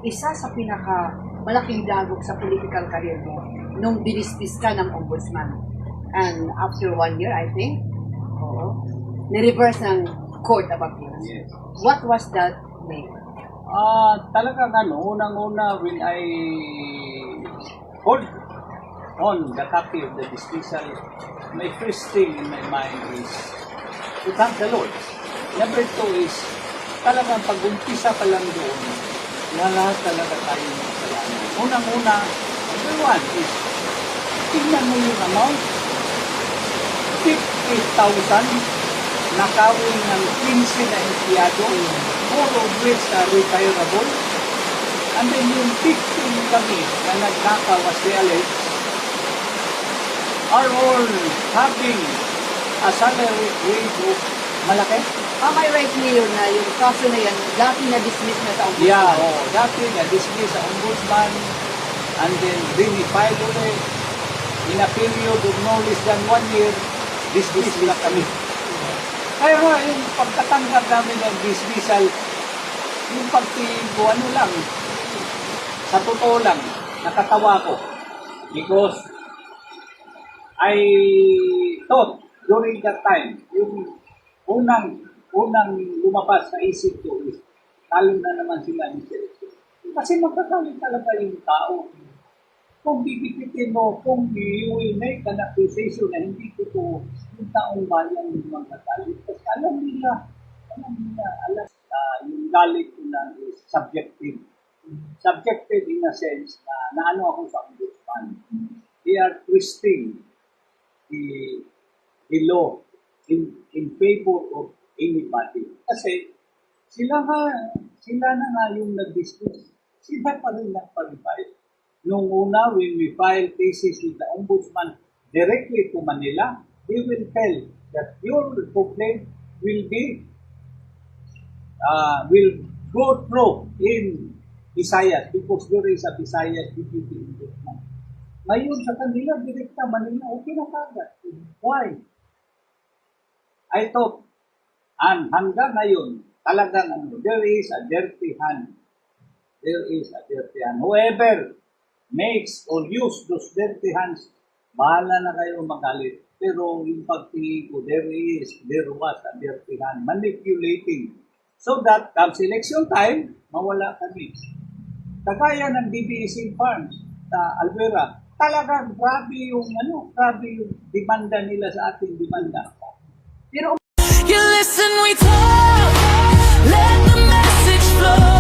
isa sa pinaka malaking dagok sa political career mo nung binisbis ka ng ombudsman. And after 1 year, I think, ni-reverse ng Court of Appeals. Yes. What was that name? Talagang unang-una when I hold on the copy of the dismissal, my first thing in my mind is to thank the Lord. Number 2 is talagang pag-umpisa pa lang doon na lahat talaga tayo ng kasalanan. Unang-una, number 1 is tingnan mo yung amount, 50,000 nakawin ng 15 na empleyado, 4 of which are retirable. And then yung 15 kami na nagnakaw as realist are all having a salary wage of malaki. Am I right, Mayor, na yung kaso na yan, dati na-dismiss na sa ombudsman? Yeah, dati na-dismiss sa ombudsman and then re-file ulit in a period of no less than 1 year, dismiss na kami. Kaya nga, yung pagkatanggap namin ng dismissal, yung pagtingin ko, ano lang, sa totoo lang, nakatawa ko. Because I thought during that time, yung unang lumabas sa isip ko is, talo na naman sila ni Sergio. Kasi magkakalit talaga yung tao. Kung bibipitin mo, kung you will make an accusation na hindi totoo, yung taong bayan yung magkakalit. Kasi alam nila, yung galit ko lang is subjective. Subjective in a sense na naano ako sa ombudsman. They are twisting the law in favor of anybody. Kasi sila na nga yung nag-discuss. Sila pa rin nagpa-revise. Nung una, when we file cases with the ombudsman directly to Manila, they will tell that your complaint will go through in Visayas because there is a Visayas deputy ombudsman. Ngayon sa kanila, direkta Manila, okay na kagad. Why? I thought, and hanggang ngayon, talagang there is a dirty hand. There is a dirty hand. Whoever makes or use those dirty hands, bahala na kayo magalit. Pero yung pagtingin ko, there was a dirty hand manipulating. So that, comes election time, mawala kami. Kagaya ng DBSing Farms sa Alvera, talagang grabe yung demanda nila sa ating demanda. Pero You listen, we talk, let the message flow.